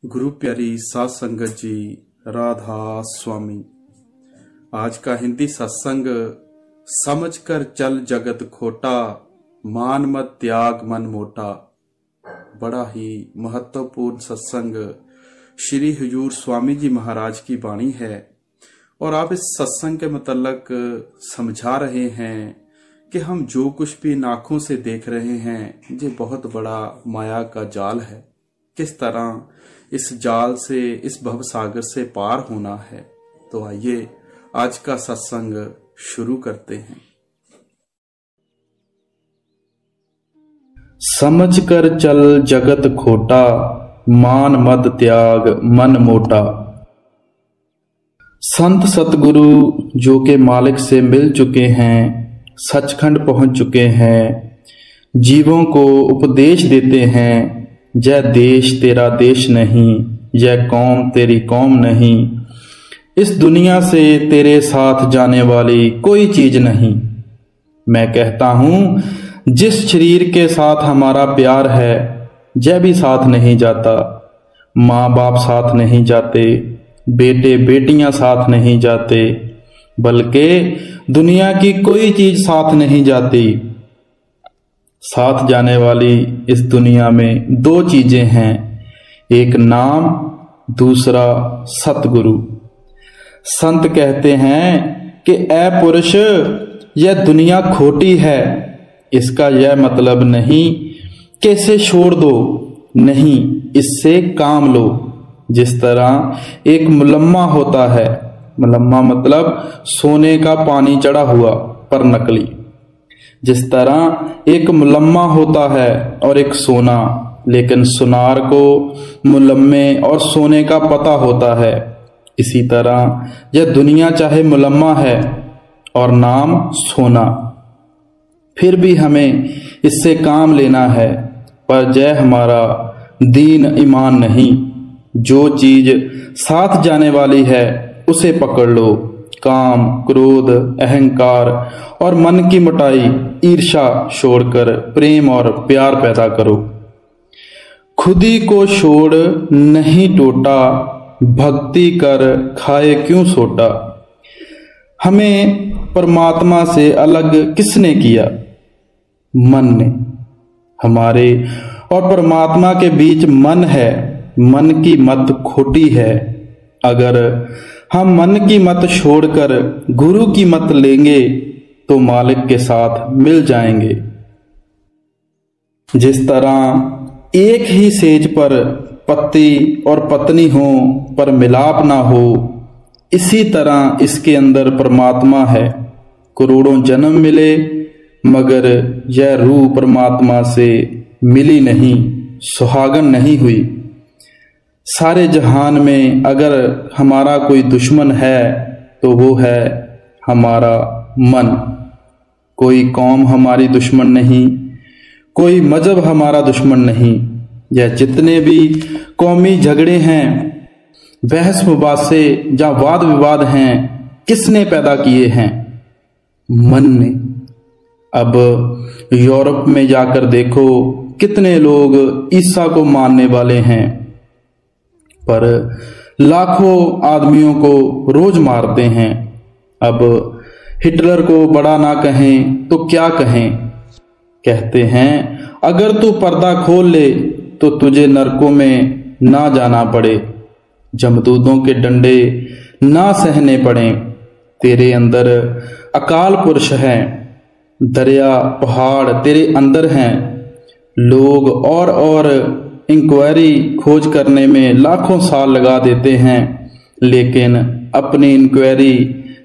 गुरु प्यारी साध संगत जी, राधा स्वामी। आज का हिंदी सत्संग, समझ कर चल जगत खोटा, मान मत त्याग मन मोटा। बड़ा ही महत्वपूर्ण सत्संग श्री हुजूर स्वामी जी महाराज की वाणी है और आप इस सत्संग के मतलब समझा रहे हैं कि हम जो कुछ भी आंखों से देख रहे हैं ये बहुत बड़ा माया का जाल है। किस तरह इस जाल से, इस भवसागर से पार होना है। तो आइए आज का सत्संग शुरू करते हैं। समझ कर चल जगत खोटा, मान मत त्याग मन मोटा। संत सतगुरु जो के मालिक से मिल चुके हैं, सचखंड पहुंच चुके हैं, जीवों को उपदेश देते हैं। जय देश तेरा देश नहीं, जय कौम तेरी कौम नहीं, इस दुनिया से तेरे साथ जाने वाली कोई चीज नहीं। मैं कहता हूं जिस शरीर के साथ हमारा प्यार है, जय भी साथ नहीं जाता। माँ बाप साथ नहीं जाते, बेटे बेटियां साथ नहीं जाते, बल्कि दुनिया की कोई चीज साथ नहीं जाती। साथ जाने वाली इस दुनिया में दो चीजें हैं, एक नाम, दूसरा सतगुरु। संत कहते हैं कि ऐ पुरुष, यह दुनिया खोटी है। इसका यह मतलब नहीं कि इसे छोड़ दो, नहीं, इससे काम लो। जिस तरह एक मुलम्मा होता है, मुलम्मा मतलब सोने का पानी चढ़ा हुआ पर नकली। जिस तरह एक मुलम्मा होता है और एक सोना, लेकिन सुनार को मुलम्मे और सोने का पता होता है। इसी तरह यह दुनिया चाहे मुलम्मा है और नाम सोना, फिर भी हमें इससे काम लेना है। पर जय हमारा दीन ईमान नहीं। जो चीज साथ जाने वाली है उसे पकड़ लो। काम, क्रोध, अहंकार और मन की मोटाई, ईर्ष्या छोड़कर प्रेम और प्यार पैदा करो। खुदी को छोड़ नहीं टोटा, भक्ति कर खाए क्यों सोटा। हमें परमात्मा से अलग किसने किया? मन ने। हमारे और परमात्मा के बीच मन है। मन की मत खोटी है। अगर हम मन की मत छोड़कर गुरु की मत लेंगे तो मालिक के साथ मिल जाएंगे। जिस तरह एक ही सेज पर पति और पत्नी हो पर मिलाप ना हो, इसी तरह इसके अंदर परमात्मा है। करोड़ों जन्म मिले मगर यह रूह परमात्मा से मिली नहीं, सुहागन नहीं हुई। सारे जहान में अगर हमारा कोई दुश्मन है तो वो है हमारा मन। कोई कौम हमारी दुश्मन नहीं, कोई मजहब हमारा दुश्मन नहीं। यह जितने भी कौमी झगड़े हैं, बहस मुबासे या वाद विवाद हैं, किसने पैदा किए हैं? मन ने। अब यूरोप में जाकर देखो कितने लोग ईसा को मानने वाले हैं, पर लाखों आदमियों को रोज मारते हैं। अब हिटलर को बड़ा ना कहें तो क्या कहें? कहते हैं अगर तू पर्दा खोल ले तो तुझे नरकों में ना जाना पड़े, जमदूतों के डंडे ना सहने पड़े। तेरे अंदर अकाल पुरुष है, दरिया पहाड़ तेरे अंदर हैं। लोग और इंक्वायरी खोज करने में लाखों साल लगा देते हैं, लेकिन अपनी इंक्वायरी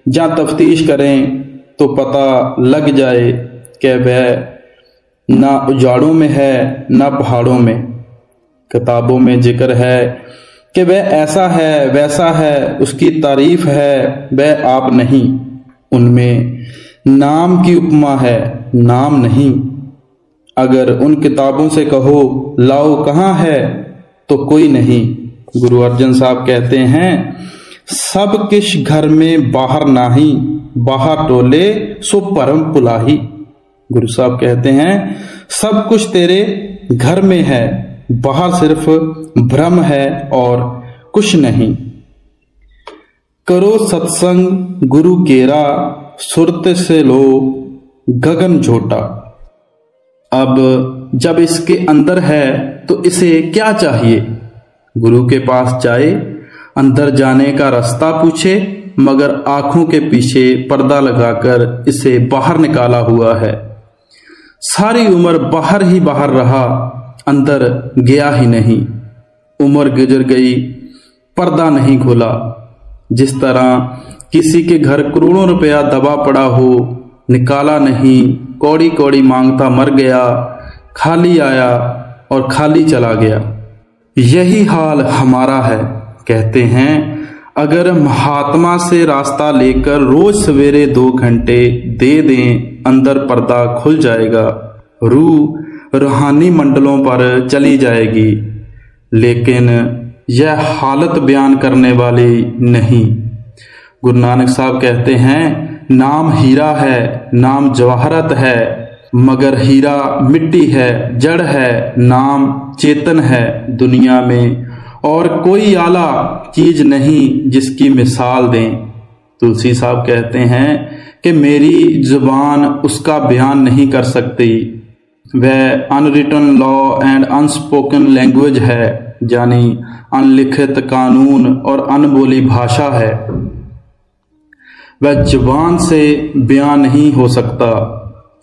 या तफ्तीश करें तो पता लग जाए कि वह ना उजाड़ों में है ना पहाड़ों में। किताबों में जिक्र है कि वह ऐसा है वैसा है, उसकी तारीफ है, वह आप नहीं। उनमें नाम की उपमा है, नाम नहीं। अगर उन किताबों से कहो लाओ कहाँ है तो कोई नहीं। गुरु अर्जन साहब कहते हैं सब किश घर में बाहर नाही, बाहर टोले सो परम पुलाही। गुरु साहब कहते हैं सब कुछ तेरे घर में है, बाहर सिर्फ भ्रम है और कुछ नहीं। करो सत्संग गुरु केरा, सुरत से लो गगन झोटा। अब जब इसके अंदर है तो इसे क्या चाहिए? गुरु के पास जाए, अंदर जाने का रास्ता पूछे, मगर आंखों के पीछे पर्दा लगाकर इसे बाहर निकाला हुआ है। सारी उम्र बाहर ही बाहर रहा, अंदर गया ही नहीं। उम्र गुजर गई, पर्दा नहीं खोला। जिस तरह किसी के घर करोड़ों रुपया दबा पड़ा हो, निकाला नहीं, कौड़ी कौड़ी मांगता मर गया, खाली आया और खाली चला गया। यही हाल हमारा है। कहते हैं अगर महात्मा से रास्ता लेकर रोज सवेरे 2 घंटे दे दें, अंदर पर्दा खुल जाएगा, रूह रूहानी मंडलों पर चली जाएगी। लेकिन यह हालत बयान करने वाली नहीं। गुरु नानक साहब कहते हैं नाम हीरा है, नाम जवाहरत है, मगर हीरा मिट्टी है, जड़ है, नाम चेतन है। दुनिया में और कोई आला चीज नहीं जिसकी मिसाल दें। तुलसी साहब कहते हैं कि मेरी जुबान उसका बयान नहीं कर सकती। वह unwritten law and unspoken language है, यानी अनलिखित कानून और अनबोली भाषा है। वह जुबान से बयान नहीं हो सकता।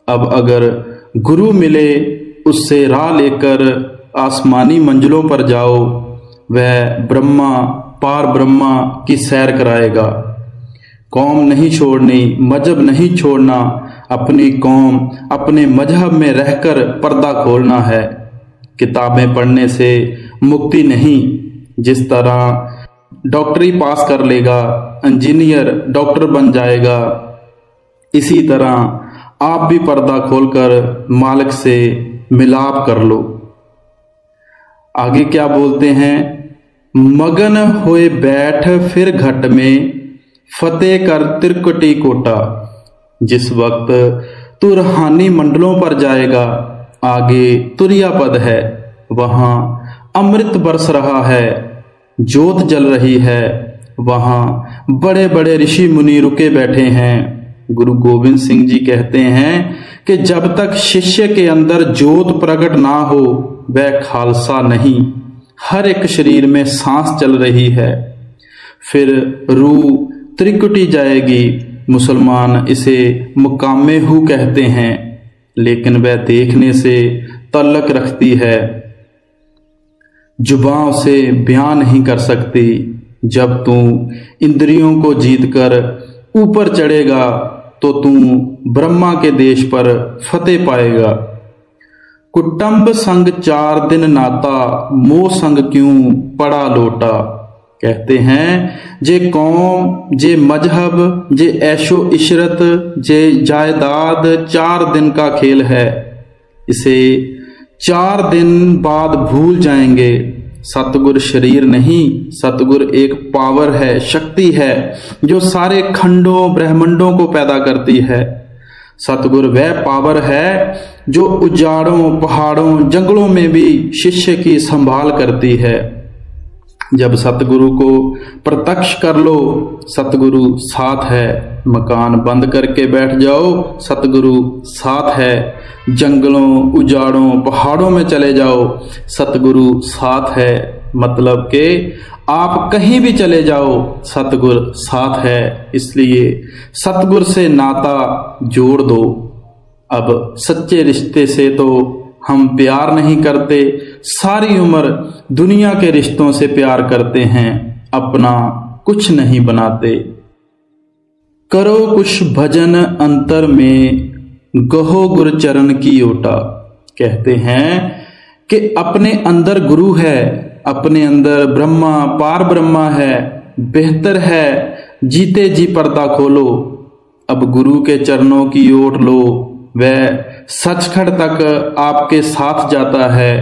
अब अगर गुरु मिले, उससे राह लेकर आसमानी मंजिलों पर जाओ, वह ब्रह्मा पार ब्रह्मा की सैर कराएगा। कौम नहीं छोड़नी, मजहब नहीं छोड़ना, अपनी कौम अपने मजहब में रहकर पर्दा खोलना है। किताबें पढ़ने से मुक्ति नहीं। जिस तरह डॉक्टरी पास कर लेगा, इंजीनियर डॉक्टर बन जाएगा, इसी तरह आप भी पर्दा खोलकर मालिक से मिलाप कर लो। आगे क्या बोलते हैं? मगन होए बैठ फिर घट में, फतेह कर त्रिकुटी कोटा। जिस वक्त तू रूहानी मंडलों पर जाएगा, आगे तुरिया पद है, वहां अमृत बरस रहा है, ज्योत जल रही है, वहां बड़े बड़े ऋषि मुनि रुके बैठे हैं। गुरु गोविंद सिंह जी कहते हैं कि जब तक शिष्य के अंदर ज्योत प्रकट ना हो, वह खालसा नहीं। हर एक शरीर में सांस चल रही है। फिर रूह त्रिकुटी जाएगी। मुसलमान इसे मुकामे हु कहते हैं, लेकिन वह देखने से तल्लक रखती है, जुबान से बयान नहीं कर सकती। जब तू इंद्रियों को जीतकर ऊपर चढ़ेगा तो तू ब्रह्मा के देश पर फतेह पाएगा। कुटुंब संग 4 दिन नाता, मोह संग क्यों पड़ा लोटा। कहते हैं जे कौम, जे मजहब, जे ऐशो इशरत, जे जायदाद 4 दिन का खेल है। इसे 4 दिन बाद भूल जाएंगे। सतगुर शरीर नहीं, सतगुर एक पावर है, शक्ति है, जो सारे खंडों ब्रह्मांडों को पैदा करती है। सतगुर वह पावर है जो उजाड़ों, पहाड़ों, जंगलों में भी शिष्य की संभाल करती है। जब सतगुरु को प्रत्यक्ष कर लो, सतगुरु साथ है। मकान बंद करके बैठ जाओ, सतगुरु साथ है। जंगलों, उजाड़ों, पहाड़ों में चले जाओ, सतगुरु साथ है। मतलब कि आप कहीं भी चले जाओ, सतगुरु साथ है। इसलिए सतगुरु से नाता जोड़ दो। अब सच्चे रिश्ते से तो हम प्यार नहीं करते, सारी उम्र दुनिया के रिश्तों से प्यार करते हैं, अपना कुछ नहीं बनाते। करो कुछ भजन अंतर में, गहो गुरचरण की ओटा। कहते हैं कि अपने अंदर गुरु है, अपने अंदर ब्रह्मा पार ब्रह्मा है। बेहतर है जीते जी पर्दा खोलो, अब गुरु के चरणों की ओट लो। वह सचखंड तक आपके साथ जाता है।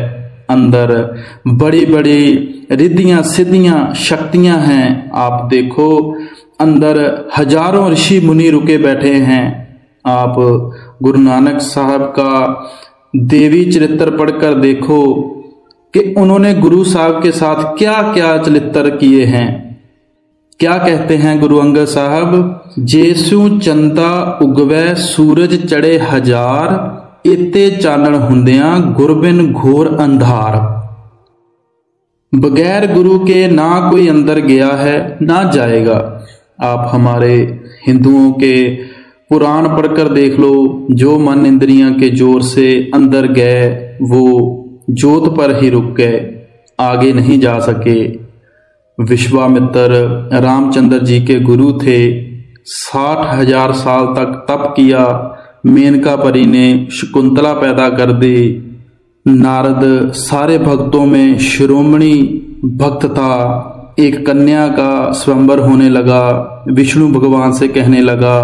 अंदर बड़ी बड़ी रिद्धियां सिद्धियां शक्तियां हैं। आप देखो, अंदर हजारों ऋषि मुनि रुके बैठे हैं। आप गुरु नानक साहब का देवी चरित्र पढ़कर देखो, कि उन्होंने गुरु साहब के साथ क्या क्या चलित्र किए हैं। क्या कहते हैं गुरु अंगद साहब, जेसू चंदा उगवै सूरज चढ़े हजार, इते चानण हुंदियां गुरबिन घोर अंधार। बगैर गुरु के ना कोई अंदर गया है ना जाएगा। आप हमारे हिंदुओं के पुराण पढ़कर देख लो, जो मन इंद्रियां के जोर से अंदर गए वो जोत पर ही रुक गए, आगे नहीं जा सके। विश्वामित्र रामचंद्र जी के गुरु थे, 60,000 साल तक तप किया, मेनका परी ने शकुंतला पैदा कर दी। नारद सारे भक्तों में शिरोमणि भक्त था। एक कन्या का स्वयंवर होने लगा, विष्णु भगवान से कहने लगा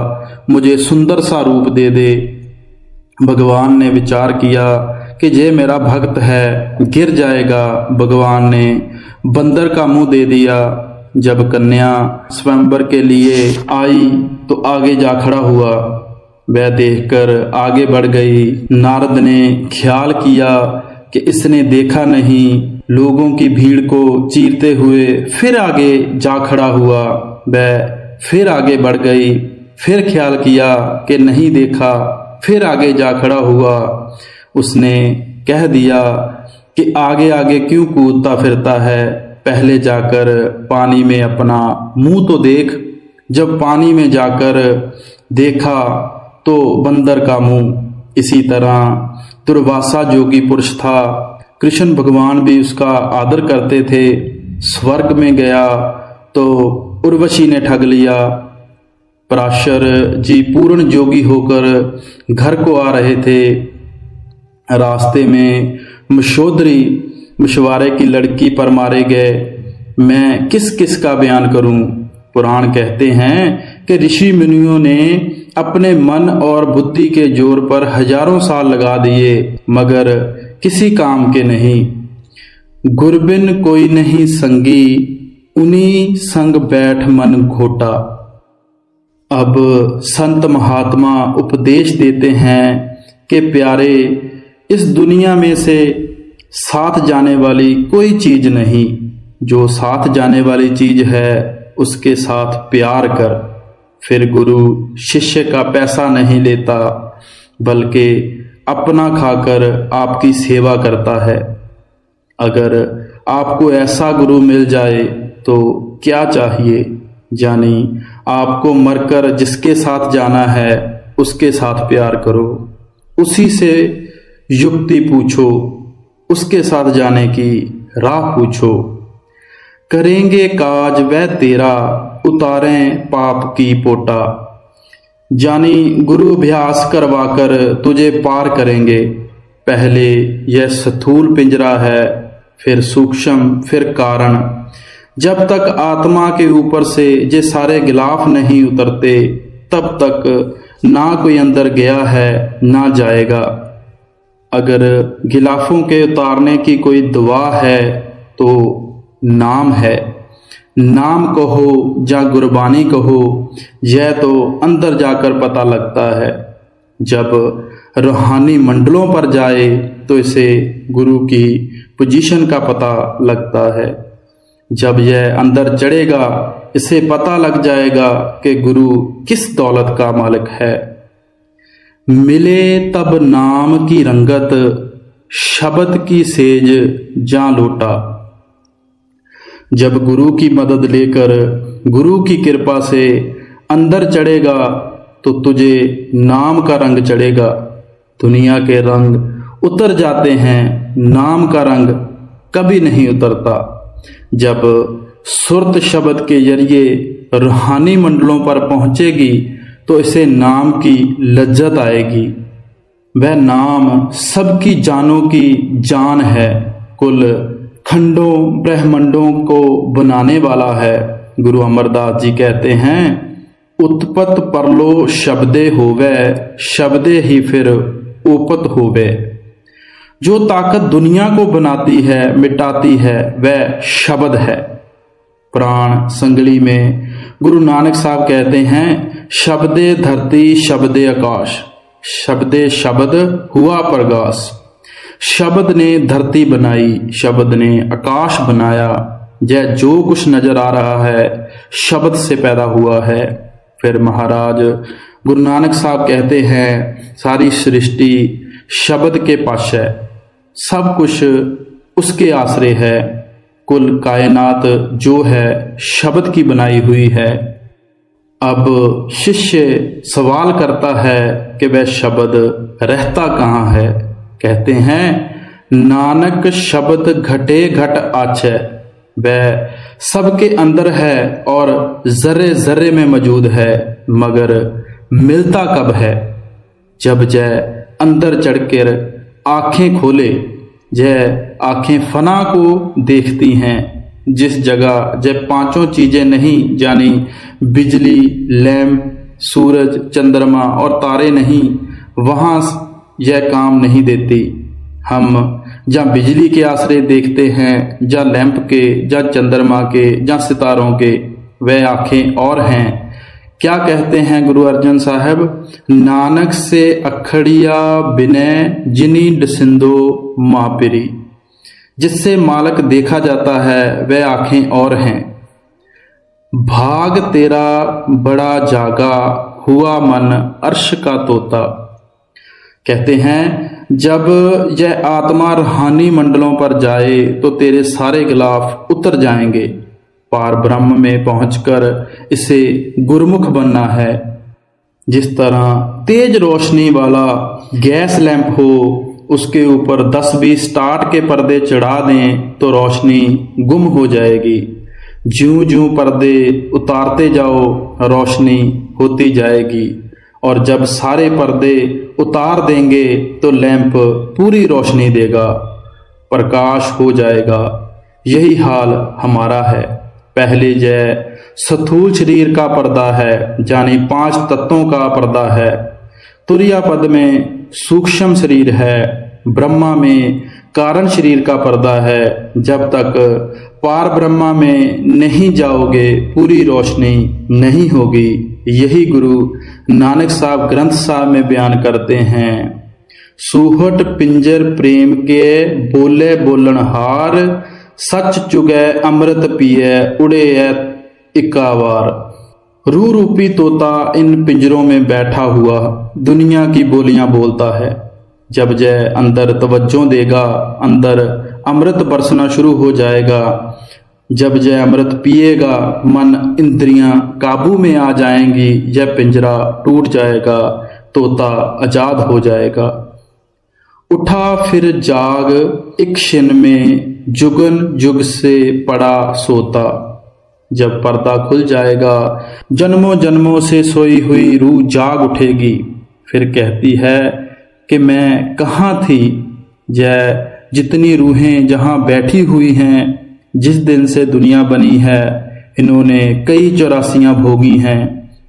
मुझे सुंदर सा रूप दे दे। भगवान ने विचार किया कि ये मेरा भक्त है, गिर जाएगा। भगवान ने बंदर का मुंह दे दिया। जब कन्या स्वयंवर के लिए आई तो आगे जा खड़ा हुआ। वह देखकर आगे बढ़ गई। नारद ने ख्याल किया कि इसने देखा नहीं, लोगों की भीड़ को चीरते हुए फिर आगे जा खड़ा हुआ। वह फिर आगे बढ़ गई, फिर ख्याल किया कि नहीं देखा, फिर आगे जा खड़ा हुआ। उसने कह दिया कि आगे आगे क्यों कूदता फिरता है, पहले जाकर पानी में अपना मुंह तो देख। जब पानी में जाकर देखा तो बंदर का मुंह। इसी तरह दुर्वासा जोगी पुरुष था, कृष्ण भगवान भी उसका आदर करते थे। स्वर्ग में गया तो उर्वशी ने ठग लिया। पराशर जी पूर्ण जोगी होकर घर को आ रहे थे। रास्ते में मशोदरी मशवारे की लड़की पर मारे गए। मैं किस किस का बयान करूं। पुराण कहते हैं कि ऋषि मुनियों ने अपने मन और बुद्धि के जोर पर हजारों साल लगा दिए, मगर किसी काम के नहीं। गुरबिन कोई नहीं संगी, उन्हीं संग बैठ मन घोटा। अब संत महात्मा उपदेश देते हैं कि प्यारे, इस दुनिया में से साथ जाने वाली कोई चीज नहीं। जो साथ जाने वाली चीज है उसके साथ प्यार कर। फिर गुरु शिष्य का पैसा नहीं लेता, बल्कि अपना खाकर आपकी सेवा करता है। अगर आपको ऐसा गुरु मिल जाए तो क्या चाहिए, जानी आपको मरकर जिसके साथ जाना है उसके साथ प्यार करो, उसी से युक्ति पूछो, उसके साथ जाने की राह पूछो। करेंगे काज वह तेरा, उतारें पाप की पोटा। जानी गुरु अभ्यास करवाकर तुझे पार करेंगे। पहले यह स्थूल पिंजरा है, फिर सूक्ष्म, फिर कारण। जब तक आत्मा के ऊपर से ये सारे गिलाफ नहीं उतरते, तब तक ना कोई अंदर गया है ना जाएगा। अगर गिलाफों के उतारने की कोई दुआ है तो नाम है। नाम कहो या गुरबानी कहो, यह तो अंदर जाकर पता लगता है। जब रूहानी मंडलों पर जाए तो इसे गुरु की पोजीशन का पता लगता है। जब यह अंदर चढ़ेगा इसे पता लग जाएगा कि गुरु किस दौलत का मालिक है। मिले तब नाम की रंगत, शब्द की सेज जा लोटा। जब गुरु की मदद लेकर गुरु की कृपा से अंदर चढ़ेगा तो तुझे नाम का रंग चढ़ेगा। दुनिया के रंग उतर जाते हैं, नाम का रंग कभी नहीं उतरता। जब सुरत शब्द के जरिए रूहानी मंडलों पर पहुंचेगी तो इसे नाम की लज्जत आएगी। वह नाम सबकी जानों की जान है, कुल खंडों ब्रह्मंडों को बनाने वाला है। गुरु अमरदास जी कहते हैं, उत्पत परलो शब्दे होवे, शब्दे ही फिर उपत होवे। जो ताकत दुनिया को बनाती है मिटाती है वह शब्द है। प्राण संगली में गुरु नानक साहब कहते हैं, शब्दे धरती शब्दे आकाश, शब्दे शब्द हुआ प्रकाश। शब्द ने धरती बनाई, शब्द ने आकाश बनाया। यह जो कुछ नजर आ रहा है शब्द से पैदा हुआ है। फिर महाराज गुरु नानक साहब कहते हैं सारी सृष्टि शब्द के पास है, सब कुछ उसके आश्रय है। कुल कायनात जो है शब्द की बनाई हुई है। अब शिष्य सवाल करता है कि वह शब्द रहता कहाँ है। कहते हैं नानक शब्द घटे घट आछै, वह सबके अंदर है और जर्रे जर्रे में मौजूद है, मगर मिलता कब है? जब जय अंदर चढ़कर आंखें खोले, जय आंखें फना को देखती हैं। जिस जगह जय पांचों चीजें नहीं, जानी बिजली, लैंप, सूरज, चंद्रमा और तारे नहीं, वहां यह काम नहीं देती। हम जहाँ बिजली के आश्रय देखते हैं, जहाँ लैंप के, जहाँ चंद्रमा के, जहाँ सितारों के, वह आंखें और हैं। क्या कहते हैं गुरु अर्जन साहब? नानक से अखड़िया बिनय जिनी डसिंदो मापिरी। जिससे मालक देखा जाता है वह आंखें और हैं। भाग तेरा बड़ा जागा हुआ मन अर्श का तोता। कहते हैं जब यह आत्मा रूहानी मंडलों पर जाए तो तेरे सारे गिलाफ उतर जाएंगे। पार ब्रह्म में पहुंचकर इसे गुरुमुख बनना है। जिस तरह तेज रोशनी वाला गैस लैंप हो, उसके ऊपर 10-20 टाट के पर्दे चढ़ा दें तो रोशनी गुम हो जाएगी। ज्यों ज्यों पर्दे उतारते जाओ रोशनी होती जाएगी, और जब सारे पर्दे उतार देंगे तो लैंप पूरी रोशनी देगा, प्रकाश हो जाएगा। यही हाल हमारा है। पहले जय स्थूल शरीर का पर्दा है, जानी 5 तत्वों का पर्दा है। तुरिया पद में सूक्ष्म शरीर है, ब्रह्मा में कारण शरीर का पर्दा है। जब तक पार ब्रह्मा में नहीं जाओगे पूरी रोशनी नहीं होगी। यही गुरु नानक साहब ग्रंथ साहब में बयान करते हैं। सूहट पिंजर प्रेम के बोले बोलनहार, सच चुगै अमृत पिए उड़े इक्कावार। रूह रूपी तोता इन पिंजरों में बैठा हुआ दुनिया की बोलियां बोलता है। जब जय अंदर तवज्जो देगा, अंदर अमृत बरसना शुरू हो जाएगा। जब जय अमृत पिएगा, मन इंद्रियां काबू में आ जाएंगी, यह पिंजरा टूट जाएगा, तोता आजाद हो जाएगा। उठा फिर जाग एक क्षण में, जुगन जुग से पड़ा सोता। जब पर्दा खुल जाएगा, जन्मों जन्मों से सोई हुई रूह जाग उठेगी। फिर कहती है कि मैं कहाँ थी। जय जितनी रूहें जहाँ बैठी हुई हैं, जिस दिन से दुनिया बनी है, इन्होंने कई 84 भोगी हैं।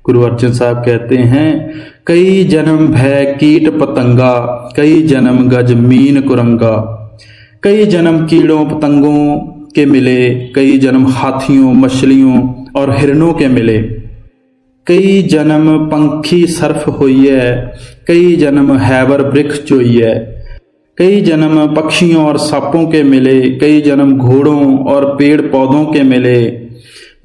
गुरु अर्जन साहब कहते हैं कई जन्म भय कीट पतंगा, कई जन्म गज मीन कुरंगा। कई जन्म कीड़ों पतंगों के मिले, कई जन्म हाथियों मछलियों और हिरणों के मिले। कई जन्म पंखी सर्फ होइए, कई जन्म हैवर वृक्ष जोइए। कई जन्म पक्षियों और सांपों के मिले, कई जन्म घोड़ों और पेड़ पौधों के मिले।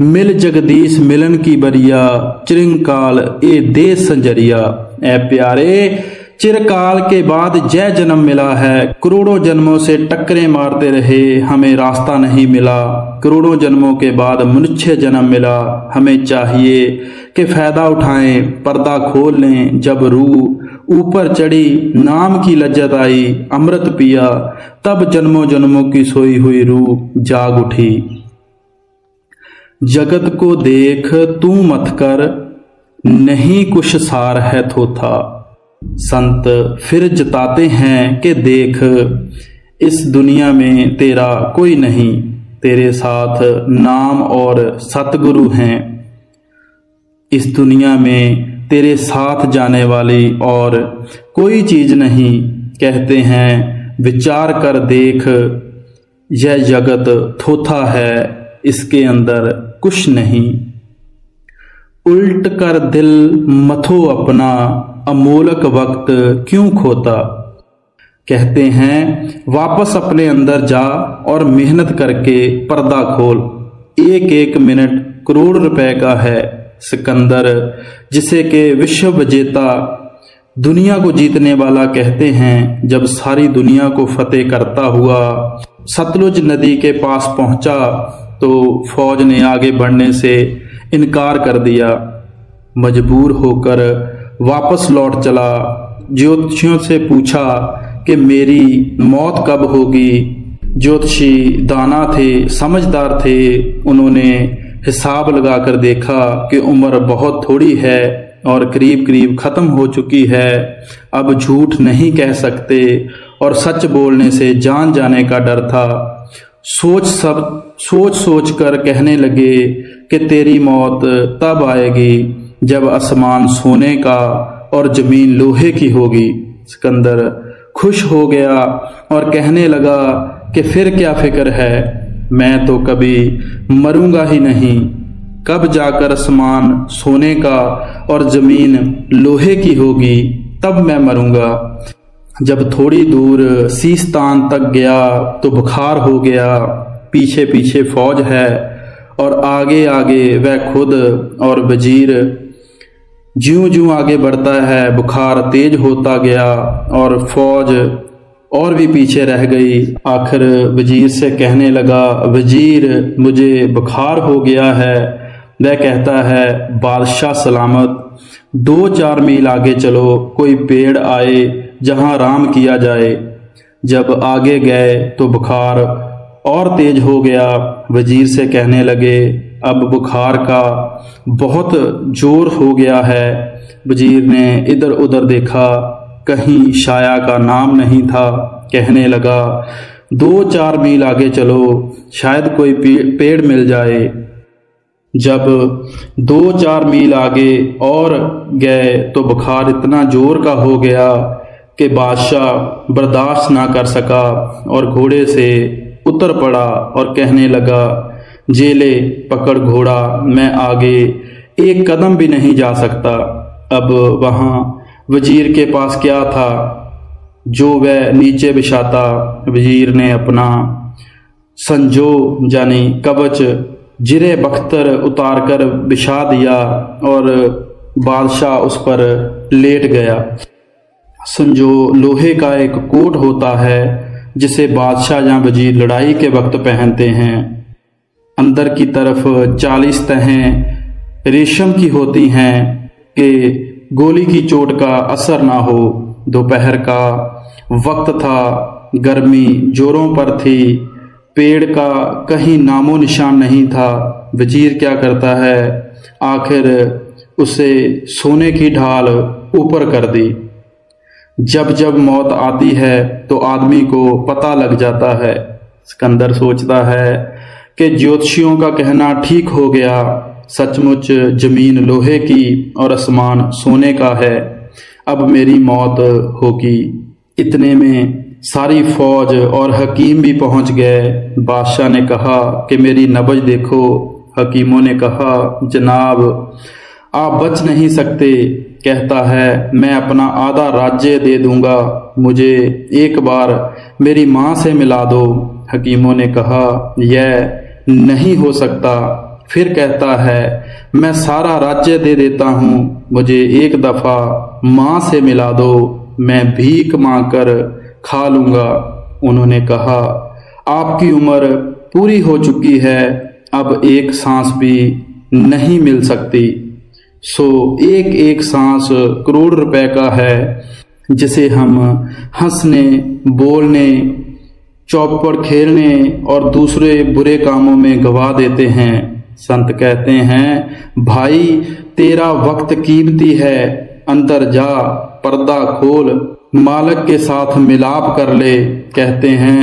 मिल जगदीश मिलन की बरिया, चिरंकाल ए दे संजरिया। ए प्यारे, चिरकाल के बाद जय जन्म मिला है। करोड़ों जन्मों से टक्करें मारते रहे, हमें रास्ता नहीं मिला। करोड़ों जन्मों के बाद मनुष्य जन्म मिला। हमें चाहिए कि फायदा उठाएं, पर्दा खोल लें। जब रूह ऊपर चढ़ी, नाम की लज्जत आई, अमृत पिया, तब जन्मों जन्मों की सोई हुई रूह जाग उठी। जगत को देख तू मत कर, नहीं कुछ सार है थोथा। संत फिर जताते हैं कि देख, इस दुनिया में तेरा कोई नहीं, तेरे साथ नाम और सतगुरु हैं। इस दुनिया में तेरे साथ जाने वाली और कोई चीज नहीं। कहते हैं विचार कर देख, यह जगत थोथा है, इसके अंदर कुछ नहीं। उल्ट कर दिल मथो अपना, अमोलक वक्त क्यों खोता। कहते हैं वापस अपने अंदर जा और मेहनत करके पर्दा खोल। एक एक मिनट करोड़ रुपए का है। सिकंदर, जिसे के विश्व विजेता, दुनिया को जीतने वाला कहते हैं, जब सारी दुनिया को फतेह करता हुआ सतलुज नदी के पास पहुंचा तो फौज ने आगे बढ़ने से इनकार कर दिया। मजबूर होकर वापस लौट चला। ज्योतिषियों से पूछा कि मेरी मौत कब होगी। ज्योतिषी दाना थे, समझदार थे। उन्होंने हिसाब लगाकर देखा कि उम्र बहुत थोड़ी है और करीब करीब खत्म हो चुकी है। अब झूठ नहीं कह सकते और सच बोलने से जान जाने का डर था। सोच सोच कर कहने लगे कि तेरी मौत तब आएगी जब आसमान सोने का और जमीन लोहे की होगी। सिकंदर खुश हो गया और कहने लगा कि फिर क्या फिक्र है, मैं तो कभी मरूंगा ही नहीं। कब जाकर आसमान सोने का और जमीन लोहे की होगी तब मैं मरूंगा। जब थोड़ी दूर सीस्तान तक गया तो बुखार हो गया। पीछे पीछे फौज है और आगे आगे वह खुद और वजीर। ज्यों ज्यों आगे बढ़ता है बुखार तेज होता गया और फौज और भी पीछे रह गई। आखिर वजीर से कहने लगा, वजीर मुझे बुखार हो गया है। वह कहता है, बादशाह सलामत, 2-4 मील आगे चलो, कोई पेड़ आए जहां आराम किया जाए। जब आगे गए तो बुखार और तेज हो गया। वजीर से कहने लगे, अब बुखार का बहुत जोर हो गया है। वजीर ने इधर उधर देखा, कहीं शाया का नाम नहीं था। कहने लगा, 2-4 मील आगे चलो, शायद कोई पेड़ मिल जाए। जब 2-4 मील आगे और गए तो बुखार इतना जोर का हो गया कि बादशाह बर्दाश्त ना कर सका और घोड़े से उतर पड़ा और कहने लगा, जेले पकड़ घोड़ा, मैं आगे एक कदम भी नहीं जा सकता। अब वहां वजीर के पास क्या था जो वह नीचे बिछाता। वजीर ने अपना संजो यानी कवच जिरे बख्तर उतारकर बिछा दिया और बादशाह उस पर लेट गया। संजो लोहे का एक कोट होता है जिसे बादशाह या वजीर लड़ाई के वक्त पहनते हैं। अंदर की तरफ 40 तहें रेशम की होती हैं कि गोली की चोट का असर ना हो। दोपहर का वक्त था, गर्मी जोरों पर थी, पेड़ का कहीं नामो निशान नहीं था। वजीर क्या करता है, आखिर उसे सोने की ढाल ऊपर कर दी। जब जब मौत आती है तो आदमी को पता लग जाता है। सिकंदर सोचता है कि ज्योतिषियों का कहना ठीक हो गया, सचमुच जमीन लोहे की और आसमान सोने का है। अब मेरी मौत होगी। इतने में सारी फौज और हकीम भी पहुंच गए। बादशाह ने कहा कि मेरी नब्ज देखो। हकीमों ने कहा, जनाब आप बच नहीं सकते। कहता है, मैं अपना आधा राज्य दे दूंगा, मुझे एक बार मेरी माँ से मिला दो। हकीमों ने कहा, यह नहीं हो सकता। फिर कहता है, मैं सारा राज्य दे देता हूँ, मुझे एक दफा माँ से मिला दो, मैं भीख मांग कर खा लूंगा। उन्होंने कहा, आपकी उम्र पूरी हो चुकी है, अब एक सांस भी नहीं मिल सकती। सो एक एक सांस करोड़ रुपए का है, जिसे हम हंसने, बोलने, चौपड़ खेलने और दूसरे बुरे कामों में गवा देते हैं। संत कहते हैं, भाई तेरा वक्त कीमती है, अंदर जा, पर्दा खोल, मालिक के साथ मिलाप कर ले। कहते हैं,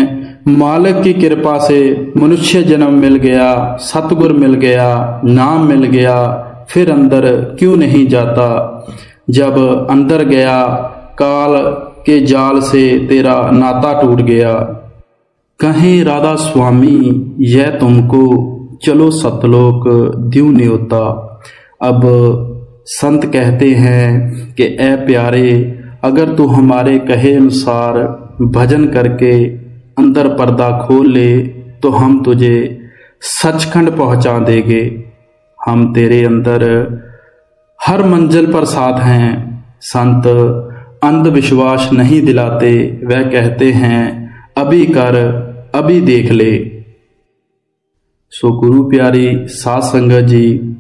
मालिक की कृपा से मनुष्य जन्म मिल गया, सतगुर मिल गया, नाम मिल गया, फिर अंदर क्यों नहीं जाता। जब अंदर गया, काल के जाल से तेरा नाता टूट गया। कहें राधा स्वामी यह तुमको, चलो सतलोक द्यों न्योता। अब संत कहते हैं कि ए प्यारे, अगर तू हमारे कहे अनुसार भजन करके अंदर पर्दा खोल ले तो हम तुझे सचखंड पहुंचा देंगे। हम तेरे अंदर हर मंजिल पर साथ हैं। संत अंधविश्वास नहीं दिलाते, वह कहते हैं अभी कर अभी देख ले। सो गुरु प्यारी साध संगत जी,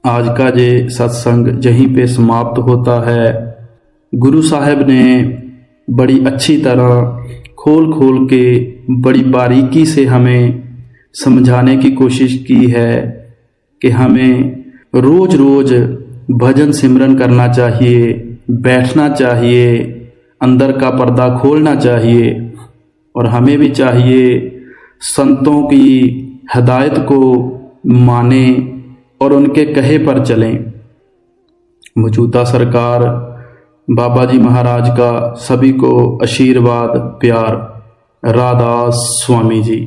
आज का ये सत्संग यहीं पे समाप्त होता है। गुरु साहब ने बड़ी अच्छी तरह खोल खोल के बड़ी बारीकी से हमें समझाने की कोशिश की है कि हमें रोज रोज भजन सिमरन करना चाहिए, बैठना चाहिए, अंदर का पर्दा खोलना चाहिए और हमें भी चाहिए संतों की हिदायत को माने और उनके कहे पर चलें। मौजूदा सरकार बाबा जी महाराज का सभी को आशीर्वाद प्यार। राधा स्वामी जी।